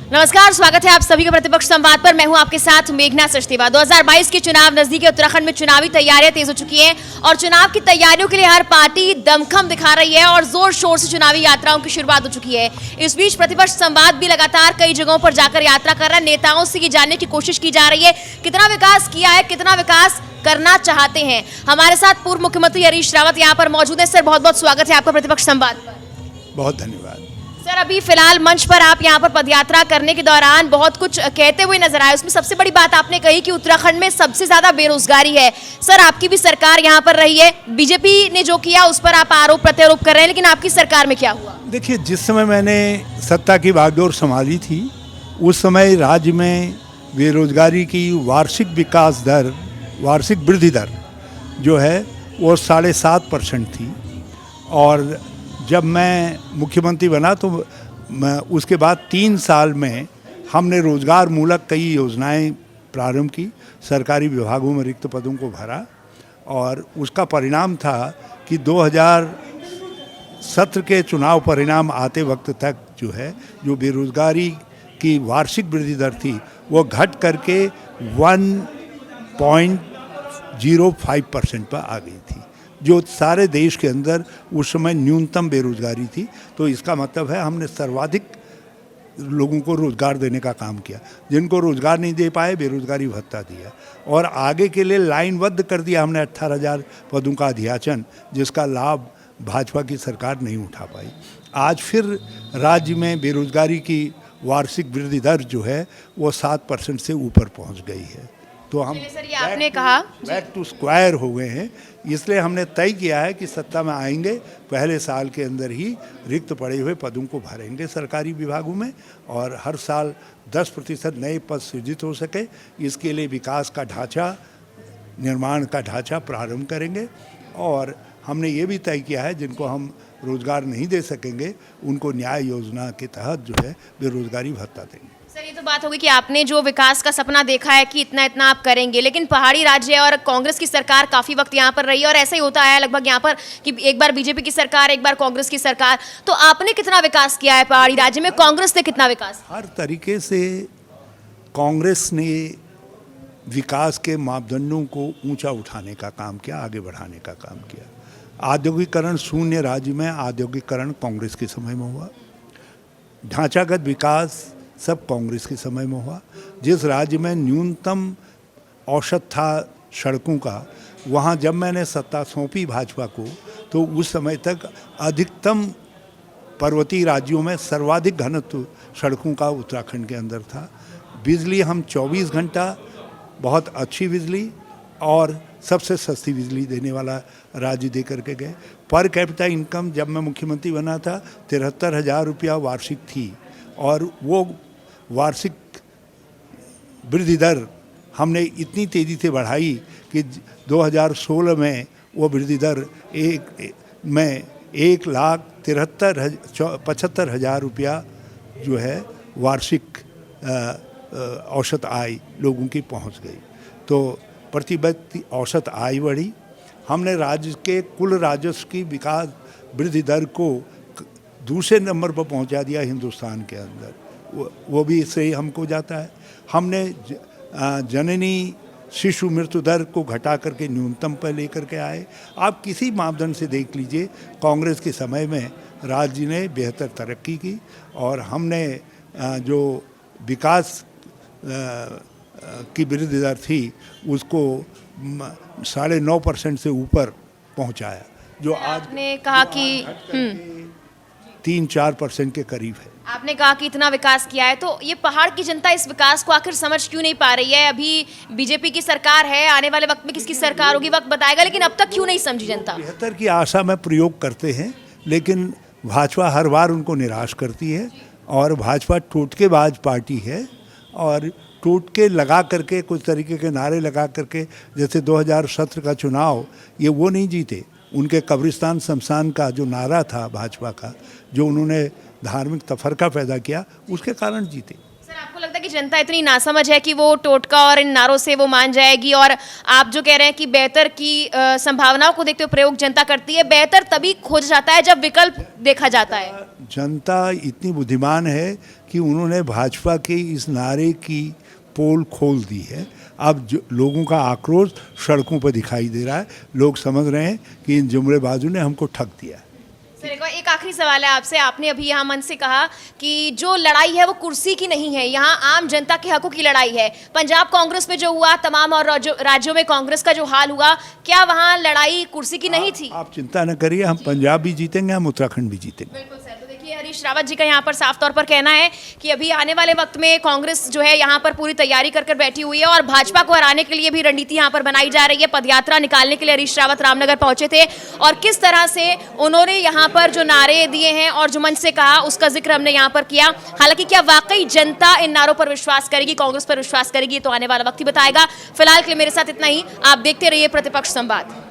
नमस्कार, स्वागत है आप सभी का प्रतिपक्ष संवाद पर। मैं हूं आपके साथ मेघना सचदेवा। 2022 के चुनाव नजदीक है। उत्तराखंड में चुनावी तैयारियां तेज हो चुकी हैं और चुनाव की तैयारियों के लिए हर पार्टी दमखम दिखा रही है और जोर शोर से चुनावी यात्राओं की शुरुआत हो चुकी है। इस बीच प्रतिपक्ष संवाद भी लगातार कई जगहों पर जाकर यात्रा कर रहा है। नेताओं से ये जानने की कोशिश की जा रही है कितना विकास किया है, कितना विकास करना चाहते हैं। हमारे साथ पूर्व मुख्यमंत्री हरीश रावत यहाँ पर मौजूद है। सर, बहुत बहुत स्वागत है आपका प्रतिपक्ष संवाद पर। बहुत धन्यवाद। सर, अभी फिलहाल मंच पर आप यहाँ पर पदयात्रा करने के दौरान बहुत कुछ कहते हुए नजर आए। उसमें सबसे बड़ी बात आपने कही कि उत्तराखंड में सबसे ज्यादा बेरोजगारी है। सर, आपकी भी सरकार यहाँ पर रही है, बीजेपी ने जो किया उस पर आप आरोप प्रत्यारोप कर रहे हैं, लेकिन आपकी सरकार में क्या हुआ? देखिए, जिस समय मैंने सत्ता की बागडोर संभाली थी उस समय राज्य में बेरोजगारी की वार्षिक विकास दर, वार्षिक वृद्धि दर जो है वो 7.5% थी। और जब मैं मुख्यमंत्री बना तो उसके बाद 3 साल में हमने रोजगार मूलक कई योजनाएं प्रारंभ की, सरकारी विभागों में रिक्त पदों को भरा और उसका परिणाम था कि 2017 के चुनाव परिणाम आते वक्त तक जो है जो बेरोजगारी की वार्षिक वृद्धि दर थी वो घट करके 1.05% पर आ गई थी, जो सारे देश के अंदर उस समय न्यूनतम बेरोजगारी थी। तो इसका मतलब है हमने सर्वाधिक लोगों को रोज़गार देने का काम किया। जिनको रोज़गार नहीं दे पाए बेरोजगारी भत्ता दिया और आगे के लिए लाइनबद्ध कर दिया हमने 18,000 पदों का अध्याचन, जिसका लाभ भाजपा की सरकार नहीं उठा पाई। आज फिर राज्य में बेरोजगारी की वार्षिक वृद्धि दर जो है वो 7% से ऊपर पहुंच गई है। तो हम सर, ये आपने कहा बैक टू स्क्वायर हो गए हैं। इसलिए हमने तय किया है कि सत्ता में आएंगे पहले साल के अंदर ही रिक्त पड़े हुए पदों को भरेंगे सरकारी विभागों में और हर साल 10% नए पद सृजित हो सके, इसके लिए विकास का ढांचा, निर्माण का ढांचा प्रारंभ करेंगे। और हमने ये भी तय किया है जिनको हम रोजगार नहीं दे सकेंगे उनको न्याय योजना के तहत जो है बेरोजगारी भत्ता देंगे। सर, ये तो बात होगी कि आपने जो विकास का सपना देखा है कि इतना इतना आप करेंगे, लेकिन पहाड़ी राज्य और कांग्रेस की सरकार काफी वक्त यहाँ पर रही है और ऐसा ही होता है लगभग यहाँ पर कि एक बार बीजेपी की सरकार, एक बार कांग्रेस की सरकार। तो आपने कितना विकास किया है पहाड़ी राज्य में, कांग्रेस ने कितना विकास? हर तरीके से कांग्रेस ने विकास के मापदंडों को ऊंचा उठाने का काम किया, आगे बढ़ाने का काम किया। औद्योगिकरण शून्य राज्य में औद्योगिकरण कांग्रेस के समय में हुआ, ढांचागत विकास सब कांग्रेस के समय में हुआ। जिस राज्य में न्यूनतम औसत था सड़कों का, वहाँ जब मैंने सत्ता सौंपी भाजपा को तो उस समय तक अधिकतम पर्वतीय राज्यों में सर्वाधिक घनत्व सड़कों का उत्तराखंड के अंदर था। बिजली हम 24 घंटा बहुत अच्छी बिजली और सबसे सस्ती बिजली देने वाला राज्य दे करके गए। पर कैपिटा इनकम जब मैं मुख्यमंत्री बना था 73,000 रुपया वार्षिक थी और वो वार्षिक वृद्धि दर हमने इतनी तेज़ी से बढ़ाई कि 2016 में वो वृद्धि दर 1,75,000 रुपया जो है वार्षिक औसत आय लोगों की पहुंच गई। तो प्रति व्यक्ति औसत आय बढ़ी। हमने राज्य के कुल राजस्व की विकास वृद्धि दर को दूसरे नंबर पर पहुंचा दिया हिंदुस्तान के अंदर, वो भी इससे ही हमको जाता है। हमने जननी शिशु मृत्यु दर को घटा करके न्यूनतम पर लेकर के आए। आप किसी मापदंड से देख लीजिए, कांग्रेस के समय में राज्य ने बेहतर तरक्की की और हमने जो विकास की वृद्धि दर थी उसको 9.5% से ऊपर पहुंचाया, जो आज आपने कहा कि 3-4% के करीब है। आपने कहा कि इतना विकास किया है, तो ये पहाड़ की जनता इस विकास को आखिर समझ क्यों नहीं पा रही है? अभी बीजेपी की सरकार है, आने वाले वक्त में किसकी सरकार होगी वक्त बताएगा, लेकिन अब तक क्यों नहीं समझी जनता? बेहतर की आशा में प्रयोग करते हैं, लेकिन भाजपा हर बार उनको निराश करती है और भाजपा टोटकेबाज पार्टी है और टोटके लगा करके कुछ तरीके के नारे लगा करके, जैसे 2017 का चुनाव ये वो नहीं जीते। उनके कब्रिस्तान शमशान का जो नारा था भाजपा का, जो उन्होंने धार्मिक तफरका पैदा किया, उसके कारण जीते। सर, आपको लगता है कि जनता इतनी नासमझ है कि वो टोटका और इन नारों से वो मान जाएगी? और आप जो कह रहे हैं कि बेहतर की संभावनाओं को देखते हुए प्रयोग जनता करती है, बेहतर तभी खोज जाता है जब विकल्प देखा जाता है। जनता इतनी बुद्धिमान है कि उन्होंने भाजपा के इस नारे की पोल खोल दी है। अब जो लोगों का आक्रोश सड़कों पर दिखाई दे रहा है, लोग समझ रहे हैं कि इन जुमलेबाजों ने हमको ठग दिया। सर एक आखिरी सवाल है आपसे। आपने अभी यहाँ मन से कहा कि जो लड़ाई है वो कुर्सी की नहीं है, यहाँ आम जनता के हकों की लड़ाई है। पंजाब कांग्रेस में जो हुआ, तमाम और राज्यों में कांग्रेस का जो हाल हुआ, क्या वहाँ लड़ाई कुर्सी की नहीं थी? आप चिंता न करिए, हम पंजाब भी जीतेंगे, हम उत्तराखंड भी जीतेंगे। बिल्कुल सर। तो देखिए हरीश रावत जी का यहाँ पर साफ तौर पर कहना है कि अभी आने वाले वक्त में कांग्रेस जो है यहाँ पर पूरी तैयारी कर बैठी हुई है और भाजपा को हराने के लिए भी रणनीति यहाँ पर बनाई जा रही है। पदयात्रा निकालने के लिए हरीश रावत रामनगर पहुंचे थे और किस तरह से उन्होंने यहाँ पर जो नारे दिए हैं और जो मंच से कहा उसका जिक्र हमने यहाँ पर किया। हालांकि क्या वाकई जनता इन नारों पर विश्वास करेगी, कांग्रेस पर विश्वास करेगी, तो आने वाला वक्त ही बताएगा। फिलहाल के लिए मेरे साथ इतना ही। आप देखते रहिए प्रतिपक्ष संवाद।